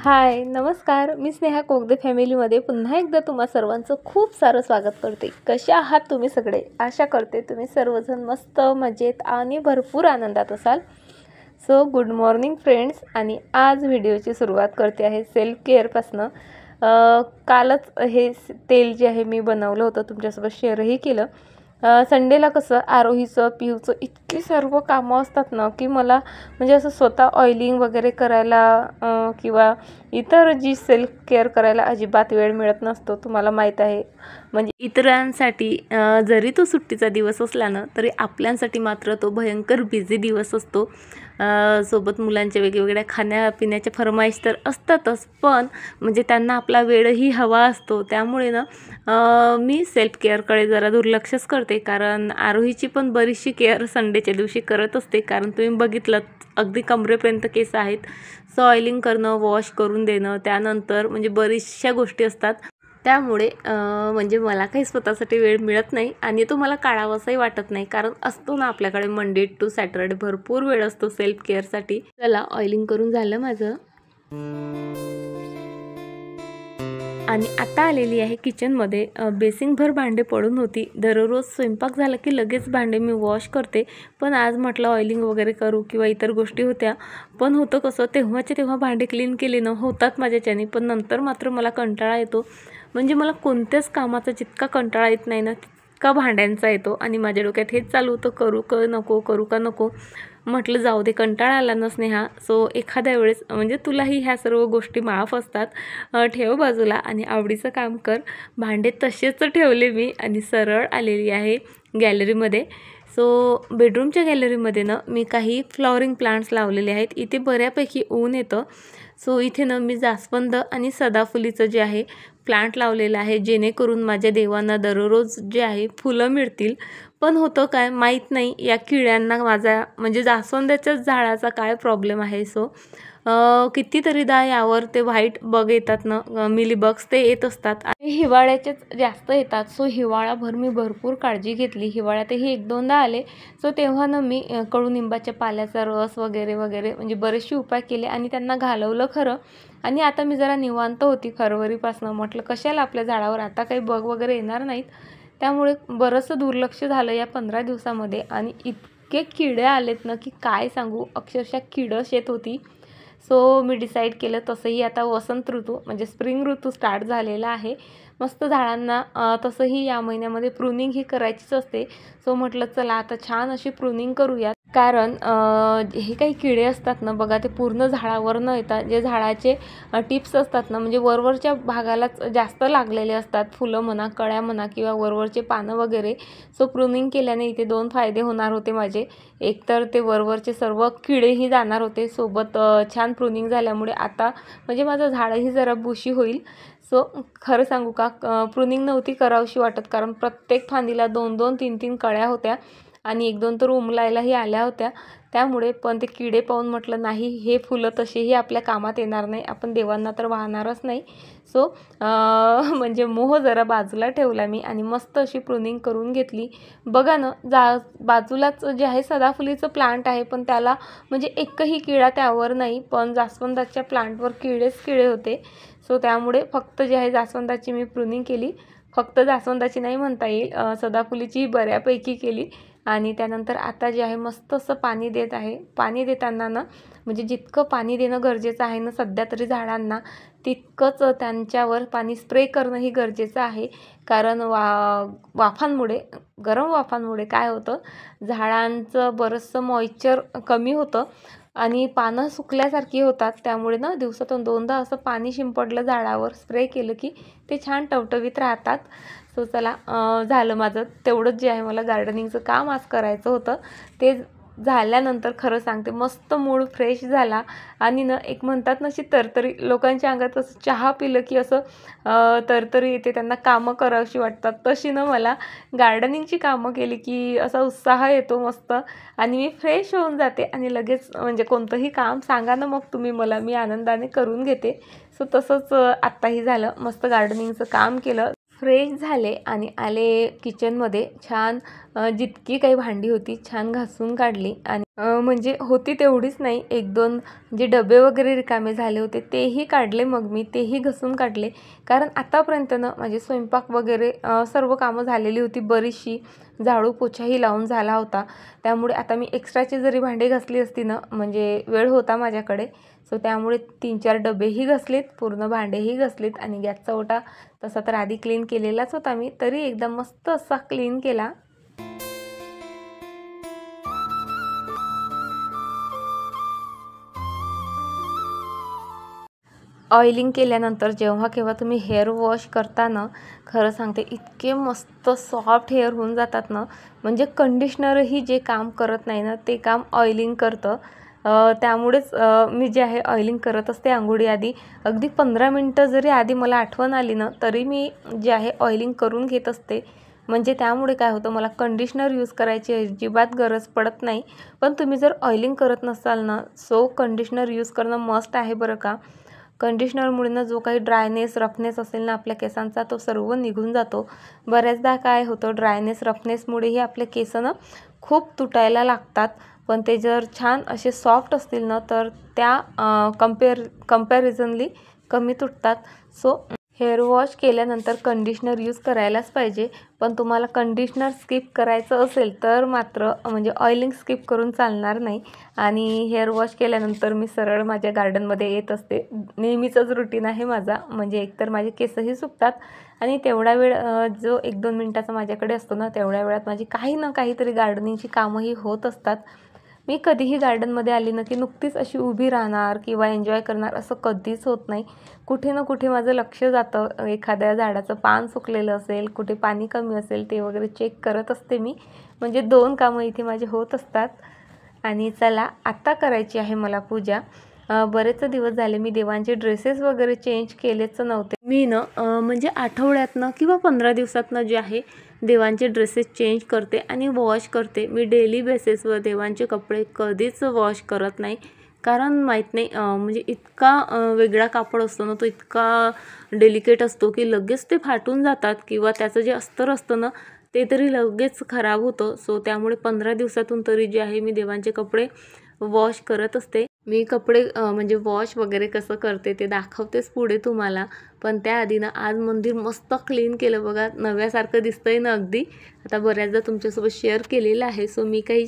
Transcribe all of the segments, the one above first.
हाय नमस्कार, मी स्नेहा कोगदे फॅमिलीमध्ये पुन्हा एकदा तुम्हा सर्वांचं खूप सारं स्वागत करते। कशा आहात तुम्ही सगळे? आशा करते तुम्ही सर्वजण मस्त मजेत आणि भरपूर आनंदात असाल। सो गुड मॉर्निंग फ्रेंड्स, आणि आज व्हिडिओची सुरुवात करते आहे सेल्फ केअरपासून। कालच हे तेल जे आहे मी बनवलं होतं, तुमच्यासोबत शेअरही केलं। संडेला कसं आरोहीचं पियूचं इतकी सर्व कामं असतात ना की मला म्हणजे असं स्वतः ऑइलिंग वगैरे करायला किंवा इतर जी सेल्फ केअर करायला अजिबात वेळ मिळत नसतो, तुम्हाला माहीत आहे। म्हणजे इतरांसाठी जरी तो सुट्टीचा दिवस असला ना तरी आपल्यासाठी मात्र तो भयंकर बिझी दिवस असतो। सोबत मुलांच्या वेगवेगळ्या खाण्यापिण्याच्या फरमाईश तर असतातच, पण म्हणजे त्यांना आपला वेळही हवा असतो। त्यामुळे ना मी सेल्फ केअरकडे जरा दुर्लक्षच करते, कारण आरोहीची पण बरीचशी केअर संडेच्या दिवशी करत असते। कारण तुम्ही बघितलं अगदी कमरेपर्यंत केस आहेत, सो ऑइलिंग करणं, वॉश करून देणं, त्यानंतर म्हणजे बरीचशा गोष्टी असतात। त्यामुळे म्हणजे मला काही स्वतःसाठी वेळ मिळत नाही आणि तो मला काढावासाही वाटत नाही, कारण असतो ना आपल्याकडे मंडे टू सॅटरडे भरपूर वेळ असतो सेल्फ केअरसाठी। चला ऑइलिंग करून झालं माझं आणि आता आलेली आहे किचनमध्ये। बेसिंगभर भांडे पडून होती। दररोज स्वयंपाक झाला की लगेच भांडे मी वॉश करते, पण आज म्हटलं ऑइलिंग वगैरे करू किंवा इतर गोष्टी होत्या, पण होतं कसं तेव्हाचे तेव्हा भांडे क्लीन केले ना होतात माझ्याच्याने, पण नंतर मात्र मला कंटाळा येतो। म्हणजे मला कोणत्याच कामाचा जितका कंटाळा येत नाही ना तितका भांड्यांचा येतो, आणि माझ्या डोक्यात हेच चालू होतं करू का नको, करू का नको। म्हटलं जाऊ दे, कंटाळा आला ना स्नेहा, सो एखाद्या वेळेस म्हणजे तुलाही ह्या सर्व गोष्टी माफ असतात, ठेव बाजूला आणि आवडीचं काम कर। भांडे तसेच ठेवले मी आणि सरळ आलेली आहे गॅलरीमध्ये। सो बेडरूमच्या गॅलरीमध्ये ना मी काही फ्लॉवरिंग प्लांट्स लावलेले आहेत। इथे बऱ्यापैकी ऊन येतं, सो इथे ना मी जास्वंद आणि सदाफुलीचं जे आहे प्लांट लावलेलं आहे, जेणेकरून माझ्या देवांना दररोज जे आहे फुलं मिळतील। पण होतं काय माहीत नाही या किड्यांना माझा म्हणजे जास्वंदाच्याच झाडाचा काय प्रॉब्लेम आहे। सो कितीतरीदा यावर ते व्हाईट बग येतात ना, मिलीबग्स ते येत असतात आणि हिवाळ्याचेच जास्त येतात। सो हिवाळाभर मी भरपूर काळजी घेतली, हिवाळ्यातही एक दोनदा आले। सो तेव्हा ना मी कडुनिंबाच्या पाल्याचा रस वगैरे वगैरे म्हणजे बरेचसे उपाय केले आणि त्यांना घालवलं खरं। आणि आता मी जरा निवांत होती फरवरीपासून, म्हटलं कशाला आपल्या झाडावर आता काही बग वगैरे येणार नाहीत, त्यामुळे बरंचसं दुर्लक्ष झालं या 15 दिवसामध्ये। आणि इतके किडे आलेत ना की काय सांगू, अक्षरशः किडस येत होती। सो मी डिसाईड केलं, तसंही आता वसंत ऋतू म्हणजे स्प्रिंग ऋतू स्टार्ट झालेला आहे, मस्त झाडांना तसंही या महिन्यामध्ये प्रूनिंग ही करायचीच असते। सो म्हटलं चला आता छान अशी प्रूनिंग करूयात, कारण हे काही किडे असतात ना बघा, ते पूर्ण झाडावर न येतात, जे झाडाचे टिप्स असतात ना म्हणजे वरवरच्या भागालाच जास्त लागलेले असतात, फुलं म्हणा, कळ्या म्हणा किंवा वरवरचे पानं वगैरे। सो प्रूनिंग केल्याने इथे 2 फायदे होणार होते माझे। एक तर ते वरवरचे सर्व किडेही जाणार होते, सोबत छान प्रूनिंग झाल्यामुळे आता म्हणजे माझं झाडही जरा बुशी होईल। सो खरं सांगू का, प्रूनिंग नव्हती करावीशी वाटत, कारण प्रत्येक फांदीला 2-2, 3-3 कळ्या होत्या आणि 1-2 तर उमलायलाही आल्या होत्या। त्यामुळे पण ते किडे पाहून म्हटलं नाही, हे फुलं तसेही आपल्या कामात येणार नाही, आपण देवांना तर वाहणारच नाही। सो म्हणजे मोह जरा बाजूला ठेवला मी आणि मस्त अशी प्रूनिंग करून घेतली। बघा ना बाजूलाच जे आहे सदाफुलीचं प्लांट आहे, पण त्याला म्हणजे एकही किडा त्यावर नाही, पण जास्वंदाच्या प्लांटवर किडेच किडे होते। सो त्यामुळे फक्त जे आहे जास्वंदाची मी प्रूनिंग केली, फक्त जास्वंदाची नाही म्हणता येईल, सदाफुलीची बऱ्यापैकी केली। आणि त्यानंतर आता जे आहे मस्त असं पाणी देत आहे। पाणी देताना ना म्हणजे जितकं पाणी देणं गरजेचं आहे ना सध्या तरी झाडांना, तितकंच त्यांच्यावर पाणी स्प्रे करणंही गरजेचं आहे, कारण वाफांमुळे, गरम वाफांमुळे काय होतं, झाडांचं बरंचसं मॉइश्चर कमी होतं आणि पानं सुकल्यासारखी होतात। त्यामुळे ना दिवसातून 2दा असं पाणी शिंपडलं झाडावर, स्प्रे केलं की ते छान टवटवीत राहतात। सो चला झालं माझं तेवढंच जे आहे, मला गार्डनिंगचं काम आज करायचं होतं, ते झाल्यानंतर खरं सांगते मस्त मूड फ्रेश झाला। आणि ना एक म्हणतात ना अशी तरतरी, लोकांच्या अंगात असं चहा पिलं की असं तरतरी येते, त्यांना कामं करावीशी वाटतात, तशी ना मला गार्डनिंगची कामं केली की असा उत्साह येतो मस्त, आणि मी फ्रेश होऊन जाते आणि लगेच म्हणजे कोणतंही काम सांगा ना मग तुम्ही मला, मी आनंदाने करून घेते। सो तसंच आत्ताही झालं, मस्त गार्डनिंगचं काम केलं, फ्रेश झाले आणि आले किचनमध्ये। छान जितकी काही भांडी होती छान घासून काढली आणि म्हणजे होती तेवढीच नाही, 1-2 जे डबे वगैरे रिकामे झाले होते तेही काढले. मग मी तेही घासून काढले, कारण आतापर्यंत ना माझे स्वयंपाक वगैरे सर्व कामं झालेली होती. बरीचशी झाडू पोछाही लावून झाला होता. त्यामुळे आता मी एक्स्ट्राची जरी भांडी घासली असती ना, म्हणजे वेळ होता माझ्याकडे, सो त्यामुळे 3-4 डबेही घासलेत, पूर्ण भांडेही घासलेत आणि गॅसचा ओटा तसा तर आधी क्लीन केलेलाच होता मी, तरी एकदम मस्त असा क्लीन केला. ऑइलिंग केल्यानंतर जेव्हा केव्हा तुम्ही हेअर वॉश करता ना, खरं सांगते इतके मस्त सॉफ्ट हेअर होऊन जातात ना, म्हणजे कंडिशनरही जे काम करत नाही ना ते काम ऑइलिंग करतं. त्यामुळेच मी जे आहे ऑइलिंग करत असते अंघोळीआधी. अगदी 15 मिनटं जरी आधी मला आठवण आली ना, तरी मी जे आहे ऑइलिंग करून घेत असते. म्हणजे त्यामुळे काय होतं, मला कंडिशनर यूज करायची अजिबात गरज पडत नाही. पण तुम्ही जर ऑइलिंग करत नसाल ना, सो कंडिशनर यूज करणं मस्ट आहे बरं का. कंडिशनरमुळे ना जो काही ड्रायनेस, रफनेस असेल ना आपल्या केसांचा, तो सर्व निघून जातो. बऱ्याचदा काय होतं, ड्रायनेस, रफनेसमुळेही आपले केस ना खूप तुटायला लागतात. पण ते जर छान असे सॉफ्ट असतील ना, तर त्या कंपॅरिझनली कमी तुटतात. सो हेअर वॉश केल्यानंतर कंडिशनर यूज करायलाच पाहिजे. पण तुम्हाला कंडिशनर स्किप करायचं असेल तर मात्र म्हणजे ऑइलिंग स्किप करून चालणार नाही. आणि हेअर वॉश केल्यानंतर मी सरळ माझ्या गार्डनमध्ये येत असते. नेहमीचंच रुटीन आहे माझा. म्हणजे एकतर माझे केसही सुकतात आणि तेवढा वेळ जो 1-2 मिनटाचा माझ्याकडे असतो ना, तेवढ्या वेळात माझी काही ना काहीतरी गार्डनिंगची कामंही होत असतात. मी कधीही गार्डनमध्ये आली ना की नुकतीच अशी उभी राहणार किंवा एन्जॉय करणार असं कधीच होत नाही. कुठे ना कुठे माझं लक्ष जातं. एखाद्या झाडाचं पान सुकलेलं असेल, कुठे पाणी कमी असेल ते वगैरे चेक करत असते मी. म्हणजे 2 कामं इथे माझे होत असतात. आणि चला आता करायची आहे मला पूजा. बरेच दिवस झाले मी देवांचे ड्रेसेस वगैरे चेंज केलेच नव्हते. मी ना म्हणजे आठवड्यातनं किंवा 15 दिवसातनं जे आहे देवांचे ड्रेसेस चेंज करते आणि वॉश करते. मी डेली बेसिसवर देवांचे कपडे कधीच वॉश करत नाही. कारण माहीत नाही म्हणजे इतका वेगळा कापड असतो ना, तो इतका डेलिकेट असतो की लगेच ते फाटून जातात किंवा त्याचं जे अस्तर असतं ना ते तरी लगेच खराब होतं. सो त्यामुळे 15 दिवसातून तरी जे आहे मी देवांचे कपडे वॉश करत असते. मी कपडे म्हणजे वॉश वगैरे कसं करते ते दाखवतेच पुढे तुम्हाला. पण त्याआधी ना आज मंदिर मस्त क्लीन केलं बघा. नव्यासारखं दिसतंय ना अगदी. आता बऱ्याचदा तुमच्यासोबत शेअर केलेलं आहे, सो मी काही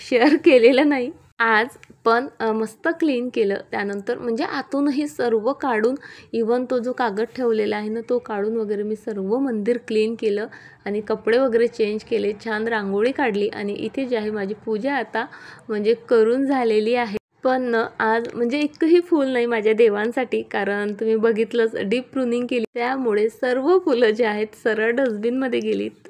शेअर केलेलं नाही आज. पण मस्त क्लीन केलं. त्यानंतर म्हणजे आतूनही सर्व काढून, इवन तो जो कागद ठेवलेला आहे ना तो काढून वगैरे मी सर्व मंदिर क्लीन केलं आणि कपडे वगैरे चेंज केले. छान रांगोळी काढली आणि इथे जी आहे माझी पूजा आता म्हणजे करून झालेली आहे. पण आज म्हणजे एकही फूल नाही माझ्या देवांसाठी, कारण तुम्ही बघितलंच डीप प्रूनिंग केली, त्यामुळे सर्व फुलं जी आहेत सरळ डस्टबिनमध्ये गेलीत.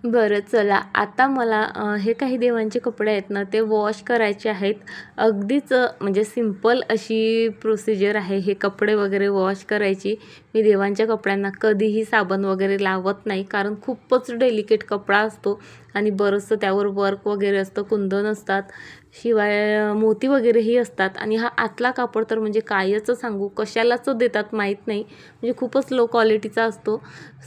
बरं चला, आता मला हे काही देवांचे कपडे आहेत ना ते वॉश करायचे आहेत. अगदीच म्हणजे सिंपल अशी प्रोसिजर आहे हे कपडे वगैरे वॉश करायची. मी देवांच्या कपड्यांना कधीही साबण वगैरे लावत नाही, कारण खूपच डेलिकेट कपडा असतो आणि बरंचसं त्यावर वर्क वगैरे असतं, कुंदन असतात, शिवाय मोती वगैरेही असतात. आणि हा आतला कापड तर म्हणजे कायच सांगू, कशालाच देतात माहीत नाही, म्हणजे खूपच लो क्वालिटीचा असतो.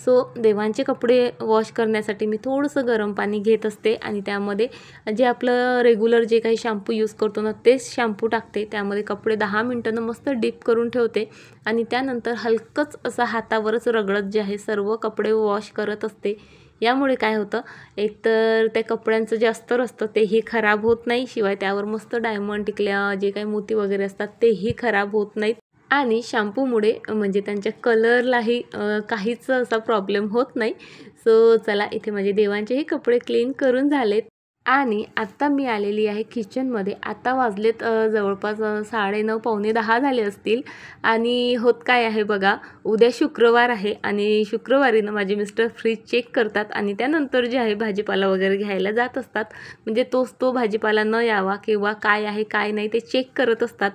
सो देवांचे कपडे वॉश करण्यासाठी मी थोडंसं गरम पाणी घेत असते आणि त्यामध्ये जे आपलं रेग्युलर जे काही शॅम्पू यूज करतो ना तेच शॅम्पू टाकते. त्यामध्ये कपडे 10 मिनिटांनं मस्त डीप करून ठेवते आणि त्यानंतर हलकंच असं हातावरच रगडत जे आहे सर्व कपडे वॉश करत असते. यामुळे काय होतं, एकतर त्या कपड्यांचं जे अस्तर असतं तेही खराब होत नाही, शिवाय त्यावर मस्त डायमंड टिकल्या जे काही मोती वगैरे असतात तेही खराब होत नाहीत आणि शॅम्पूमुळे म्हणजे त्यांच्या कलरलाही काहीच असा प्रॉब्लेम होत नाही. सो चला, इथे माझे देवांचेही कपडे क्लीन करून झालेत आणि आत्ता मी आलेली आहे किचनमध्ये. आता वाजलेत जवळपास 9:30 पावणे 10 झाले असतील. आणि होत काय आहे बघा, उद्या शुक्रवार आहे आणि शुक्रवारी ना माझे मिस्टर फ्रीज चेक करतात आणि त्यानंतर जे आहे भाजीपाला वगैरे घ्यायला जात असतात. म्हणजे तो भाजीपाला न यावा किंवा काय आहे काय नाही ते चेक करत असतात.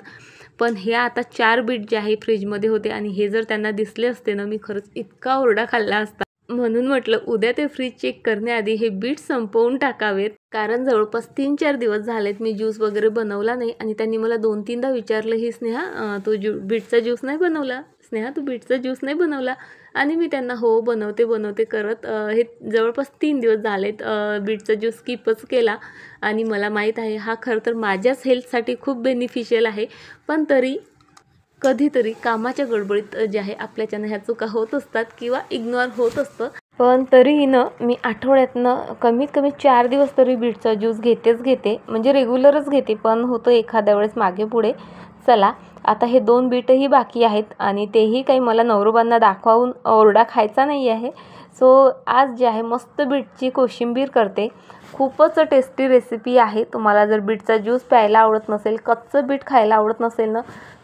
पण हे आता 4 बीट जे आहे फ्रीजमध्ये होते आणि हे जर त्यांना दिसले असते ना, मी खरंच इतका ओरडा खाल्ला असता. म्हणून म्हटलं उद्या ते फ्रीज चेक करण्याआधी हे बीट संपवून टाकावेत, कारण जवळपास 3-4 दिवस झालेत मी ज्यूस वगैरे बनवला नाही आणि त्यांनी मला 2-3दा विचारलं, ही स्नेहा तू बीटचा ज्यूस नाही बनवला, स्नेहा तू बीटचा ज्यूस नाही बनवला, आणि मी त्यांना हो बनवते करत हे जवळपास 3 दिवस झालेत बीटचा ज्यूस स्किपच केला. आणि मला माहीत आहे हा खरं तर माझ्याच हेल्थसाठी खूप बेनिफिशियल आहे, पण तरी कधीतरी कामाच्या गडबडीत जे आहे आपल्याच्यानं ह्या चुका होत असतात किंवा इग्नोर होत असतं. पण तरीही मी आठवड्यातनं कमीत कमी 4 दिवस तरी बीटचा ज्यूस घेते, म्हणजे रेग्युलरच घेते, पण होतं एखाद्या वेळेस मागे पुढे. चला आता हे 2 बीटही बाकी आहेत आणि तेही काही मला नवरोबांना दाखवून ओरडा खायचा नाही आहे. सो आज जे आहे मस्त बीटची कोशिंबीर करते. खूपच टेस्टी रेसिपी आहे. तुम्हाला जर बीटचा ज्यूस प्यायला आवडत नसेल, कच्चं बीट खायला आवडत नसेल ना,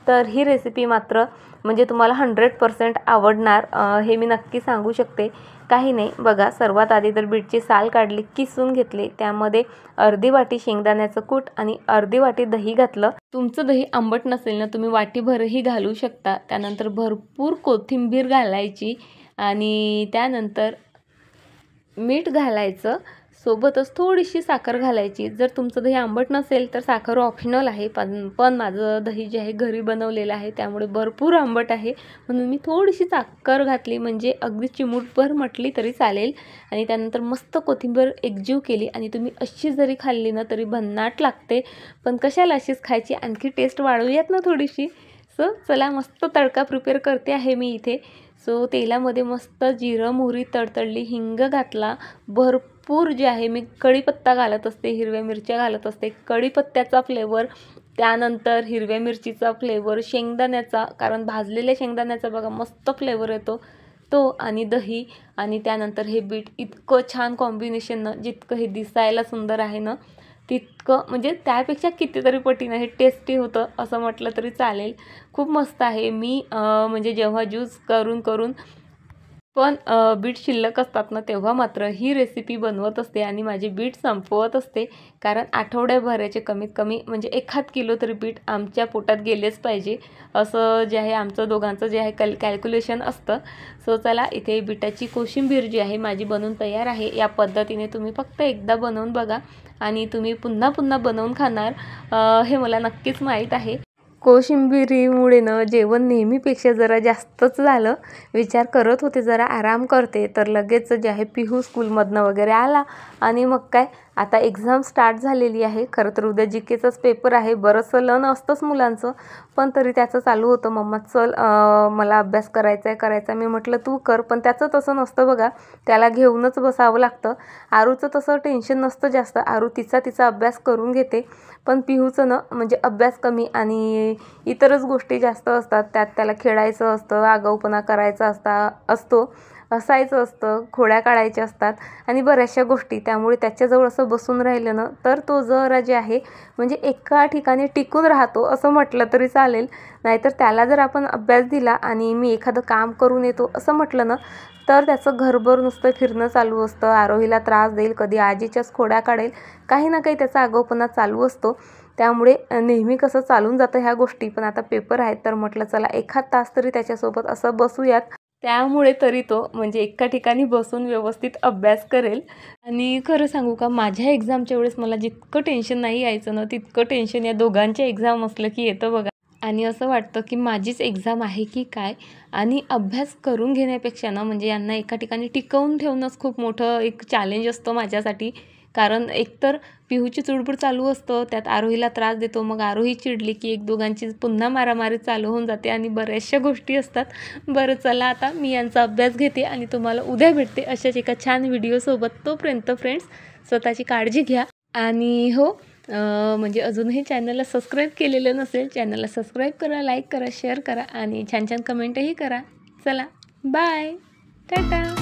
तर ही रेसिपी मात्र म्हणजे तुम्हाला 100% आवडणार, हे मी नक्की सांगू शकते. काही नाही बघा, सर्वात आधी तर बीटची साल काढली, किसून घेतले, त्यामध्ये अर्धी वाटी शेंगदाण्याचं कूट आणि अर्धी वाटी दही घातलं. तुमचं दही आंबट नसेल ना, तुम्ही वाटीभरही घालू शकता. त्यानंतर भरपूर कोथिंबीर घालायची आणि त्यानंतर मीठ घालायचं, सोबतच थोडीशी साखर घालायची. जर तुमचं दही आंबट नसेल तर साखर ऑप्शनल आहे, पण माझं दही जे आहे घरी बनवलेलं आहे, त्यामुळे भरपूर आंबट आहे, म्हणून मी थोडीशी साखर घातली, म्हणजे अगदी चिमूटभर म्हटली तरी चालेल. आणि त्यानंतर मस्त कोथिंबीर एकजीव केली आणि तुम्ही अशी जरी खाल्ली ना तरी भन्नाट लागते. पण कशाला अशीच खायची, आणखी टेस्ट वाढवूयात ना थोडीशी. सो चला मस्त तडका प्रिपेअर करते आहे मी इथे. सो तेलामध्ये मस्त जिरं मोहरी तडतडली, हिंग घातला, भरपूर जे आहे मी कढीपत्ता घालत असते, हिरव्या मिरच्या घालत असते. कढीपत्त्याचा फ्लेवर, त्यानंतर हिरव्या मिरचीचा फ्लेवर, शेंगदाण्याचा, कारण भाजलेल्या शेंगदाण्याचा बघा मस्त फ्लेवर येतो तो, आणि दही, आणि त्यानंतर हे बीट. इतकं छान कॉम्बिनेशन ना, जितकं हे दिसायला सुंदर आहे ना तितकं म्हणजे त्यापेक्षा कितीतरी पटीनं हे टेस्टी होतं असं म्हटलं तरी चालेल. खूप मस्त आहे. मी म्हणजे जेव्हा ज्यूस करून पण बीट शिल्लक असतात ना, तेव्हा मात्र ही रेसिपी बनवत असते आणि माझे बीट संपवत असते, कारण आठवड्याभराचे कमीत कमी म्हणजे 1/2 किलो तरी बीट आमच्या पोटात गेलेच पाहिजे, असं जे आहे आमचं दोघांचं जे आहे कॅल्क्युलेशन असतं. सो चला, इथे बीटाची कोशिंबीर जी आहे माझी बनवून तयार आहे. या पद्धतीने तुम्ही फक्त एकदा बनवून बघा आणि तुम्ही पुन्हा पुन्हा बनवून खाणार, हे मला नक्कीच माहीत आहे. कोशिंबिरीमुळे ना जेवण नेहमीपेक्षा जरा जास्तच झालं. विचार करत होते जरा आराम करते, तर लगेच जे आहे पिहू स्कूलमधनं वगैरे आला आणि मग काय आता एक्झाम स्टार्ट झालेली आहे. खरं तर उद्या जीकेचाच पेपर आहे. बरंचसं लन असतंच मुलांचं, पण तरी त्याचं चालू होतं, मम्मा चल मला अभ्यास करायचा आहे. मी म्हटलं तू कर, पण त्याचं तसं नसतं बघा, त्याला घेऊनच बसावं लागतं. आरूचं तसं टेन्शन नसतं जास्त, आरू तिचा अभ्यास करून घेते, पण पिहूचं ना म्हणजे अभ्यास कमी आणि इतरच गोष्टी जास्त असतात. त्यात त्याला खेळायचं असतं, आगाऊपणा करायचा असतो, हसायचं असतं, खोड्या काढायच्या असतात आणि बऱ्याचशा गोष्टी. त्यामुळे त्याच्याजवळ असं बसून राहिलं ना तर तो जरा जे आहे म्हणजे एका ठिकाणी टिकून राहतो असं म्हटलं तरी चालेल. नाहीतर त्याला जर आपण अभ्यास दिला आणि मी एखादं काम करून येतो असं म्हटलं ना, तर त्याचं घरभर नुसतं फिरणं चालू असतं, आरोहीला त्रास देईल, कधी आजीच्याच खोड्या काढेल, काही ना काही त्याचा आगाऊपणा चालू असतो. त्यामुळे नेहमी कसं चालून जातं ह्या गोष्टी. पण आता पेपर आहेत तर म्हटलं चला 1/2 तास तरी त्याच्यासोबत असं बसूयात. त्यामुळे तरी तो म्हणजे एका ठिकाणी बसून व्यवस्थित अभ्यास करेल. आणि खरं सांगू का, माझ्या एक्झामच्या वेळेस मला जितकं टेन्शन नाही यायचं ना, तितकं टेन्शन या दोघांच्या एक्झाम असलं की येतं बघा. आणि असं वाटतं की माझीच एक्झाम आहे की काय. आणि अभ्यास करून घेण्यापेक्षा ना म्हणजे यांना एका ठिकाणी टिकवून ठेवणंच खूप मोठं एक चॅलेंज असतं माझ्यासाठी. कारण एकतर पिहूची चुडबुड चालू असतं, त्यात आरोहीला त्रास देतो, मग आरोही चिडली की एक दोघांची पुन्हा मारामारी चालू होऊन जाते आणि बऱ्याचशा गोष्टी असतात. बरं चला, आता मी यांचा अभ्यास घेते आणि तुम्हाला उद्या भेटते अशाच एका छान व्हिडिओसोबत. तोपर्यंत फ्रेंड्स, स्वतःची काळजी घ्या आणि हो म्हणजे अजूनही चॅनलला सबस्क्राईब केलेलं नसेल, चॅनलला सबस्क्राईब करा, लाईक करा, शेअर करा आणि छान छान कमेंटही करा. चला बाय, टाटा.